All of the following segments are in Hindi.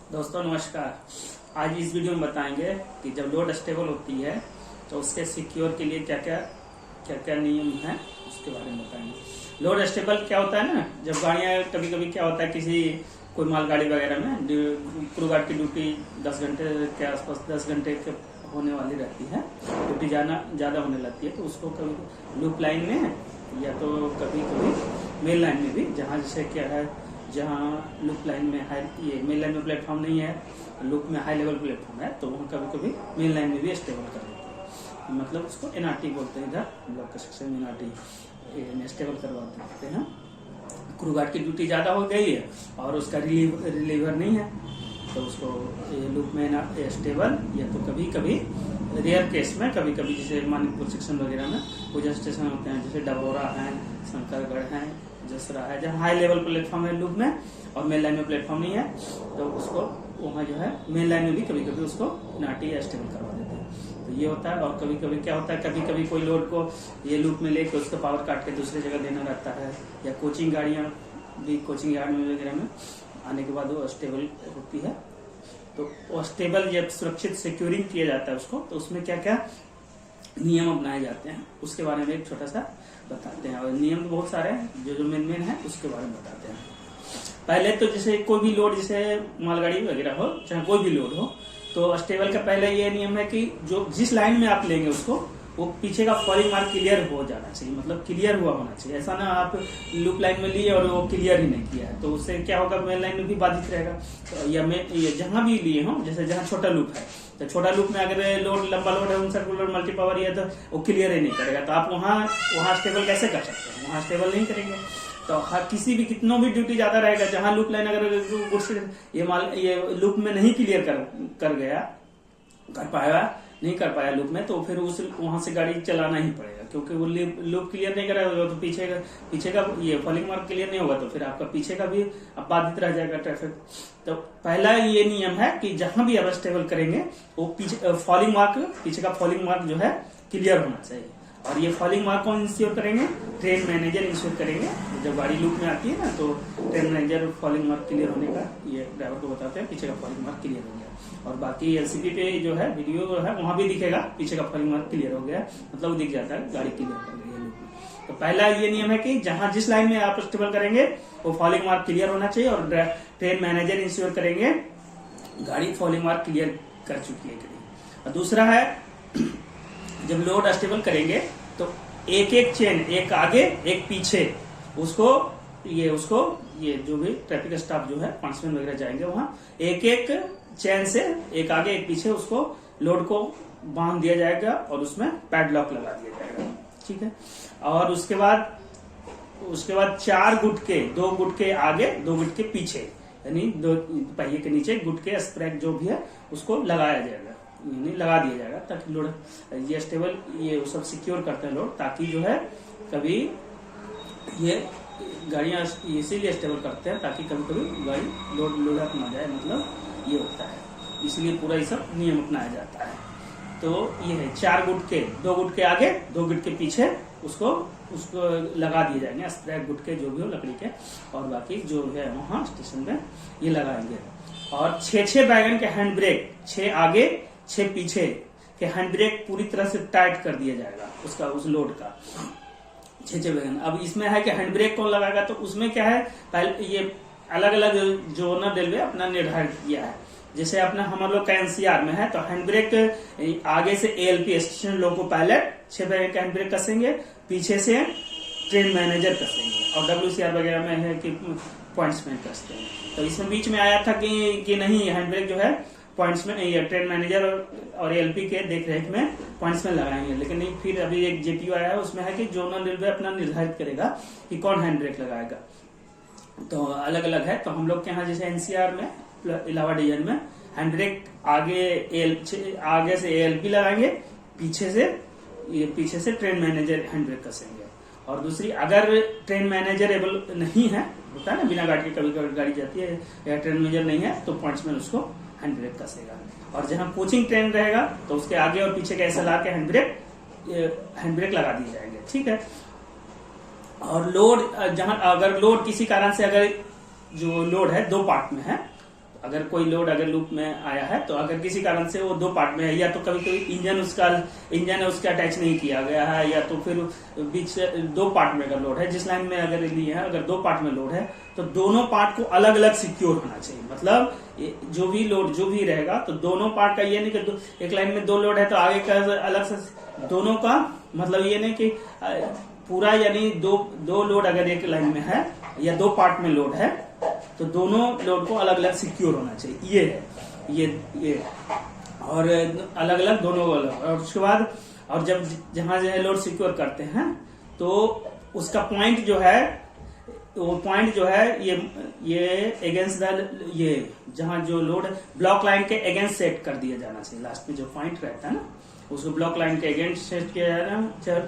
दोस्तों नमस्कार। आज इस वीडियो में बताएंगे कि जब लोड स्टेबल होती है तो उसके सिक्योर के लिए क्या क्या नियम है उसके बारे में बताएंगे। लोड स्टेबल क्या होता है ना, जब गाड़ियां कभी कभी क्या होता है किसी कोई मालगाड़ी वगैरह में क्रू गार्ड की ड्यूटी 10 घंटे के आसपास 10 घंटे के होने वाली रहती है, ड्यूटी ज़्यादा होने लगती है तो उसको कभी लूप लाइन में या तो कभी कभी मेन लाइन में भी, जहाँ जैसे क्या है जहाँ लूप लाइन में ये मेन लाइन में प्लेटफॉर्म नहीं है, लूप में हाई लेवल प्लेटफॉर्म है तो वहाँ कभी कभी मेन लाइन में भी स्टेबल कर देते हैं, मतलब उसको एनआरटी बोलते हैं। इधर हम लोग का सेक्शन में एनआरटी स्टेबल करवा देते हैं। क्रू गार्ड की ड्यूटी ज़्यादा हो गई है और उसका रिलीवर नहीं है तो उसको लूप में स्टेबल, या तो कभी कभी रेयर केस में कभी कभी जैसे मानिकपुर सेक्शन वगैरह में कुछ स्टेशन होते हैं जैसे डबोरा है, शंकरगढ़ है, जसरा है, जहाँ हाई लेवल प्लेटफॉर्म है लूप में और मेन लाइन में प्लेटफॉर्म नहीं है तो उसको वहाँ जो है मेन लाइन में भी कभी कभी उसको एनआरटी स्टेबल करवा देते हैं। तो ये होता है। और कभी कभी क्या होता है, कभी कभी कोई लोड को ये लूप में लेके उसका पावर काट के दूसरी जगह देना रहता है, या कोचिंग गाड़ियाँ भी कोचिंग यार्ड में वगैरह में आने के बाद वो स्टेबल होती है तो वो स्टेबल जब सुरक्षित सिक्योरिंग किया जाता है उसको, तो उसमें क्या क्या नियम अपनाए जाते हैं उसके बारे में एक छोटा सा बताते हैं। और नियम तो बहुत सारे हैं, जो मेन है उसके बारे में बताते हैं। पहले तो जैसे कोई भी लोड, जैसे मालगाड़ी वगैरह हो चाहे कोई भी लोड हो, तो स्टेबल का पहले ये नियम है कि जो जिस लाइन में आप लेंगे उसको वो पीछे का फॉलिंग मार्क क्लियर हो जाना चाहिए, मतलब क्लियर हुआ होना चाहिए। ऐसा ना आप लूप लाइन में लिए और वो क्लियर ही नहीं किया है तो उससे क्या होगा, मेन लाइन में भी बाधित रहेगा। तो या जहां भी लिए हो, जैसे जहां छोटा लूप है तो छोटा लूप में अगर लोड लंबा लोड है, सर्कुलर मल्टी पावर है तो वो क्लियर ही नहीं करेगा, तो आप वहां स्टेबल कैसे कर सकते हैं, वहां स्टेबल नहीं करेंगे। तो किसी भी कितनों भी ड्यूटी ज्यादा रहेगा, जहां लूप लाइन अगर ये लूप में नहीं क्लियर नहीं कर पाया लूप में, तो फिर उस वहां से गाड़ी चलाना ही पड़ेगा, क्योंकि वो लूप क्लियर नहीं करेगा तो पीछे का ये फॉलिंग मार्क क्लियर नहीं होगा तो फिर आपका पीछे का भी बाधित रह जाएगा ट्रैफिक। तो पहला ये नियम है कि जहां भी आप स्टेबल करेंगे वो फॉलिंग मार्क, पीछे का फॉलिंग मार्क जो है क्लियर होना चाहिए। और ये फॉलिंग मार्क कौन इंश्योर करेंगे? ट्रेन मैनेजर इंश्योर करेंगे। जब गाड़ी लूप में आती है ना तो train manager falling mark clear होने का ये ड्राइवर को बताते हैं, पीछे का फॉलिंग मार्क क्लियर हो गया। और बाकी एलसीडी पे जो है वीडियो है वहां भी दिखेगा पीछे का फॉलिंग मार्क क्लियर हो गया, मतलब दिख जाता है गाड़ी क्लियर कर रही है लूप में। तो पहला ये नियम है कि जहां जिस लाइन में आप स्टेबल करेंगे वो फॉलिंग मार्क क्लियर होना चाहिए और ट्रेन मैनेजर इंश्योर करेंगे गाड़ी फॉलिंग मार्क क्लियर कर चुकी है। और दूसरा है, जब लोड स्टेबल करेंगे तो एक एक चेन, एक आगे एक पीछे, उसको ये जो भी ट्रैफिक स्टाफ जो है पॉइंट्समैन वगैरह जाएंगे वहां एक एक चेन से, एक आगे एक पीछे उसको लोड को बांध दिया जाएगा और उसमें पैडलॉक लगा दिया जाएगा, ठीक है। और उसके बाद 4 गुटके, 2 गुटके आगे 2 गुटके पीछे, यानी 2 पहिए के नीचे गुटके स्प्रैग जो भी है उसको लगाया जाएगा, लगा दिया जाएगा ताकि लोड ये स्टेबल, ये सब सिक्योर करते हैं लोड, ताकि जो है कभी ये गाड़ियां इसीलिए स्टेबल करते हैं ताकि कभी कभी गाड़ी लोड अप ना जाए, मतलब ये होता है, इसलिए पूरा ये सब नियम अपनाया जाता है। तो ये है 4 गुटके, 2 गुटके आगे 2 गुटके पीछे, उसको लगा दिए जाएंगे स्प्रैग गुटके जो भी हो लकड़ी के, और बाकी जो है वहां स्टेशन में ये लगाएंगे। और 6 बैगन के हैंड ब्रेक, 6 आगे 6 पीछे के हैंड ब्रेक पूरी तरह से टाइट कर दिया जाएगा उसका, उस लोड का 6 बैगन। अब इसमें है कि हैंड ब्रेक कौन लगाएगा, तो उसमें क्या है, पहले ये अलग अलग जोनल रेलवे अपना निर्धारित किया है। जैसे अपना हम लोग का एनसीआर में है तो हैंड ब्रेक आगे से एएलपी स्टेशन लोको पायलट 6 बैगन का हैंड ब्रेक कसेंगे, पीछे से ट्रेन मैनेजर कसेंगे, और डब्ल्यूसीआर वगैरह में है कि पॉइंट्समैन कसते हैं। तो इसमें बीच में आया था कि नहीं, हैंड ब्रेक जो है पॉइंट्समैन या ट्रेन मैनेजर और एएलपी के देख रेख में पॉइंट्समैन लगाएंगे, लेकिन नहीं, फिर अभी एक जेपीयू आया है उसमें है कि जोनल रेलवे अपना निर्धारित करेगा कि कौन हैंड ब्रेक लगाएगा। तो अलग अलग है। तो हम लोग के यहाँ जैसे एनसीआर में इलाहाबाद डिवीजन में हैंड ब्रेक आगे से एएलपी लगाएंगे, पीछे से ट्रेन मैनेजर हैंड ब्रेक कसेंगे। और दूसरी, अगर ट्रेन मैनेजर एबल नहीं है, होता है ना बिना गाड़ी के कभी कभी गाड़ी जाती है या ट्रेन मैनेजर नहीं है तो पॉइंट्समैन उसको हैंड ब्रेक कसेगा। और जहां कोचिंग ट्रेन रहेगा तो उसके आगे और पीछे के एसएलआर के हैंड ब्रेक लगा दिए जाएंगे, ठीक है। और लोड, जहां अगर लोड किसी कारण से, अगर जो लोड है 2 पार्ट में है, अगर कोई लोड अगर लूप में आया है तो अगर किसी कारण से वो 2 पार्ट में है, या तो कभी कभी इंजन उसका अटैच नहीं किया गया है, या तो फिर बीच 2 पार्ट में अगर लोड है, जिस लाइन में अगर लिए है अगर 2 पार्ट में लोड है तो दोनों पार्ट को अलग अलग सिक्योर होना चाहिए। मतलब जो भी लोड जो भी रहेगा तो दोनों पार्ट का ये नहीं कि एक लाइन में 2 लोड है तो आगे का अलग से, दोनों का मतलब ये नहीं कि पूरा यानी दो लोड अगर एक लाइन में है या 2 पार्ट में लोड है तो दोनों लोड को अलग अलग सिक्योर होना चाहिए। ये है ये और अलग अलग दोनों अलग। और उसके बाद और जब जहां जो है लोड सिक्योर करते हैं तो उसका पॉइंट जो है वो पॉइंट जो है ये अगेंस्ट द ये जहां जो लोड ब्लॉक लाइन के अगेंस्ट सेट कर दिया जाना चाहिए। लास्ट में जो पॉइंट रहता है ना उसको ब्लॉक लाइन के अगेंस्ट सेट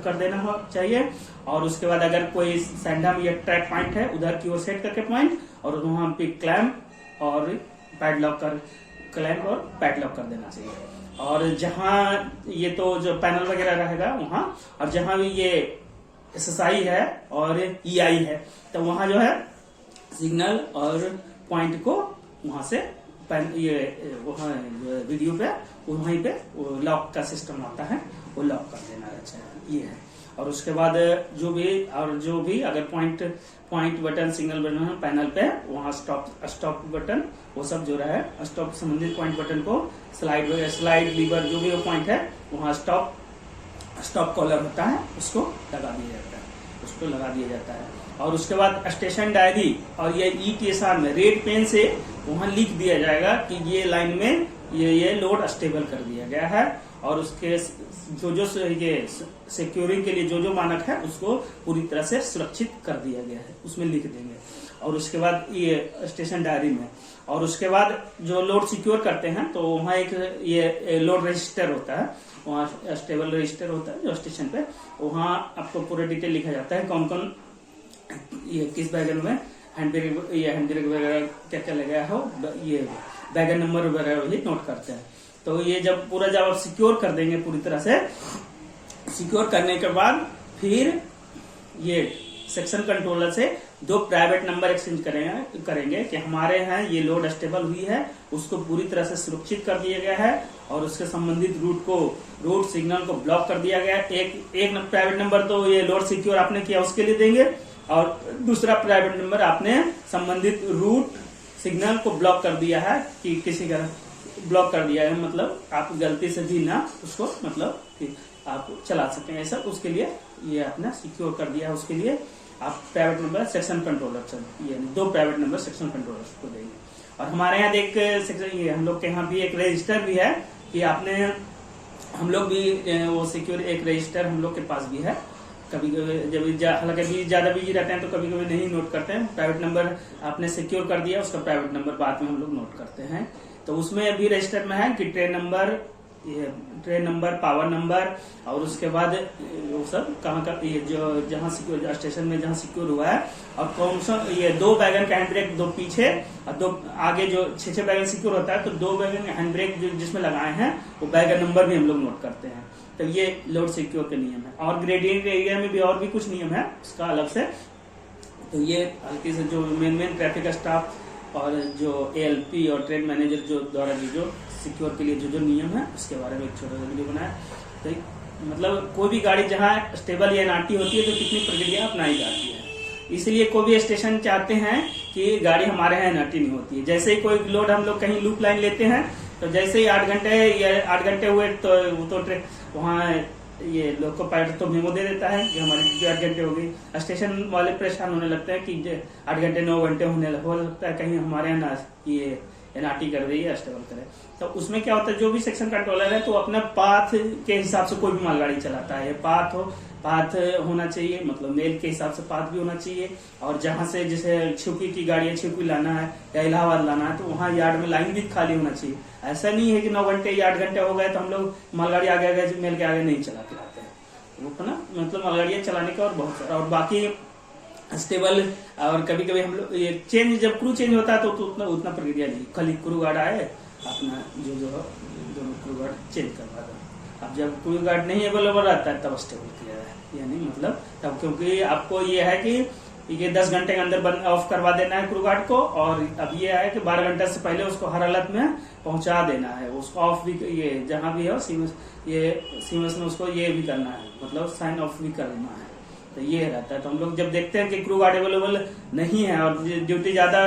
कर देना चाहिए। और उसके बाद अगर कोई सैंडम या ट्रैक पॉइंट है उधर की वो सेट करके पॉइंट और वहां पे क्लैंप और पैडलॉक कर देना चाहिए। और जहां ये तो जो पैनल वगैरह रहेगा वहां, और जहां भी ये SSI है और EI है तो वहां जो है सिग्नल और पॉइंट को वहां से ये वहां वीडियो पे वहीं पे लॉक का सिस्टम आता है वो लॉक कर देना चाहिए। ये है। और उसके बाद जो भी अगर पॉइंट बटन सिग्नल बटन है पैनल पे वहां स्टॉप बटन वो सब जो रहा है स्टॉप संबंधित पॉइंट बटन को स्लाइड लीवर जो भी वो पॉइंट है वहां स्टॉप कॉलर होता है उसको लगा दिया जाता है। और उसके बाद स्टेशन डायरी और ये ETSR में रेड पेन से वहां लिख दिया जाएगा कि ये लाइन में ये लोड स्टेबल कर दिया गया है। और उसके जो ये सिक्योरिंग के लिए जो मानक है उसको पूरी तरह से सुरक्षित कर दिया गया है उसमें लिख देंगे। और उसके बाद ये स्टेशन डायरी में और उसके बाद जो लोड सिक्योर करते हैं तो वहाँ एक ये लोड रजिस्टर होता है, वहाँ स्टेबल रजिस्टर होता है जो स्टेशन पे, वहाँ आपको पूरा डिटेल लिखा जाता है कौन कौन ये किस वैगन में हैंड ब्रेक वगैरह क्या क्या लगाया हो, ये वैगन नंबर वगैरह वही नोट करते हैं। तो ये जब आप सिक्योर कर देंगे पूरी तरह से, सिक्योर करने के बाद फिर ये सेक्शन कंट्रोलर से 2 प्राइवेट नंबर एक्सचेंज करेंगे कि हमारे यहाँ ये लोड स्टेबल हुई है, उसको पूरी तरह से सुरक्षित कर दिया गया है और उसके संबंधित रूट सिग्नल को ब्लॉक कर दिया गया है। एक प्राइवेट नंबर तो ये लोड सिक्योर आपने किया उसके लिए देंगे और दूसरा प्राइवेट नंबर आपने संबंधित रूट सिग्नल को ब्लॉक कर दिया है कि किसी का ब्लॉक कर दिया है, मतलब आप गलती से भी ना उसको मतलब कि आप चला सकें ऐसा, उसके लिए ये आपने सिक्योर कर दिया है। उसके लिए आप प्राइवेट नंबर सेक्शन कंट्रोलर यानी 2 प्राइवेट नंबर सेक्शन कंट्रोलर को देंगे। और हमारे यहाँ एक सेक्शन ये हम लोग के यहाँ भी एक रजिस्टर भी है कि आपने हम लोग भी वो सिक्योर एक रजिस्टर हम लोग के पास भी है। कभी कभी जब हालांकि ज्यादा बिजी रहते हैं तो कभी कभी नहीं नोट करते हैं। प्राइवेट नंबर आपने सिक्योर कर दिया, उसका प्राइवेट नंबर बाद में हम लोग नोट करते हैं। तो उसमें अभी रजिस्टर में है कि ट्रेन नंबर पावर नंबर और उसके बाद वो सब कहाँ का ये जो जहाँ सिक्योर स्टेशन में जहाँ सिक्योर हुआ है और कौन सा ये 2 वैगन का हैंड ब्रेक 2 पीछे और 2 आगे जो 6 वैगन सिक्योर होता है तो 2 वैगन हैंड ब्रेक जिसमें लगाए हैं वो वैगन नंबर भी हम लोग नोट करते हैं। तो ये लोड सिक्योर के नियम है। और ग्रेडियंट एरिया में भी और भी कुछ नियम है उसका अलग से। तो ये हल्की से जो मेन ट्रैफिक स्टाफ और जो ALP और ट्रेन मैनेजर जो द्वारा जो सिक्योर के लिए जो नियम है उसके बारे में एक छोटा सा वीडियो बनाया। तो मतलब कोई भी गाड़ी जहाँ स्टेबल या NRT होती है तो कितनी प्रक्रिया अपनाई जाती है। इसलिए कोई भी स्टेशन चाहते हैं कि गाड़ी हमारे यहाँ NRT नहीं होती है। जैसे ही कोई लोड हम लोग कहीं लूप लाइन लेते हैं तो जैसे ही 8 घंटे हुए तो वहाँ ये लोग को पायलट तो मेमो दे देता है कि हमारी ड्यूटी 8 घंटे हो गई। स्टेशन वाले परेशान होने लगते हैं कि 8 घंटे 9 घंटे होने लगता है, कहीं हमारे यहाँ ये NRT कर रही है स्टेबल करे। तो उसमें क्या होता है जो भी सेक्शन कंट्रोलर है तो अपने पाथ के हिसाब से कोई भी मालगाड़ी चलाता है। पाथ होना चाहिए, मतलब मेल के हिसाब से पाथ भी होना चाहिए। और जहां से जैसे छिपकी की गाड़ी है, छिपकी लाना है या इलाहाबाद लाना है तो वहां यार्ड में लाइन भी खाली होना चाहिए। ऐसा नहीं है कि 9 घंटे या 8 घंटे हो गए तो हम लोग मालगाड़ी आगे मेल के आगे नहीं चला के लाते हैं। वो ना मतलब मालगाड़ियां चलाने का और बहुत सारा और बाकी स्टेबल। और कभी कभी हम लोग ये चेंज जब क्रू चेंज होता है तो उतना प्रक्रिया नहीं, खाली क्रू गार्ड आए अपना जो दोनों क्रू गार्ड चेंज करवा दो। अब जब क्रू गार्ड नहीं अवेलेबल रहता है तब स्टेबल किया है, यानी मतलब तब, क्योंकि आपको ये है कि ये 10 घंटे के अंदर बंद ऑफ करवा देना है क्रू गार्ड को। और अब ये है कि 12 घंटे से पहले उसको हर हालत में पहुंचा देना है, उसको ऑफ भी, ये जहां भी हो सीमस में उसको ये भी करना है, मतलब साइन ऑफ भी करना है। तो ये रहता है। तो हम लोग जब देखते हैं कि क्रू गार्ड अवेलेबल नहीं है और ड्यूटी ज्यादा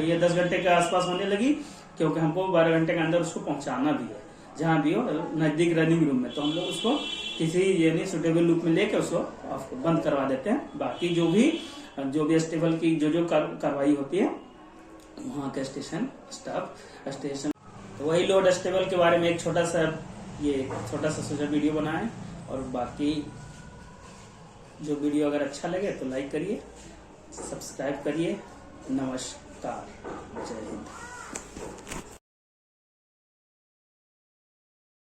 ये 10 घंटे के आसपास होने लगी, क्योंकि हमको 12 घंटे के अंदर उसको पहुंचाना भी है जहां भी हो, नजदीक रनिंग रूम में, तो हम लोग उसको किसी ये नहीं सुटेबल लूप में लेके उसको बंद करवा देते हैं। बाकी जो भी स्टेबल की जो कार्रवाई होती है वहाँ के स्टेशन स्टाफ स्टेशन, तो वही लोड स्टेबल के बारे में एक छोटा सा सोचा वीडियो बनाए। और बाकी जो वीडियो अगर अच्छा लगे तो लाइक करिए, सब्सक्राइब करिए। नमस्कार, जय हिंद।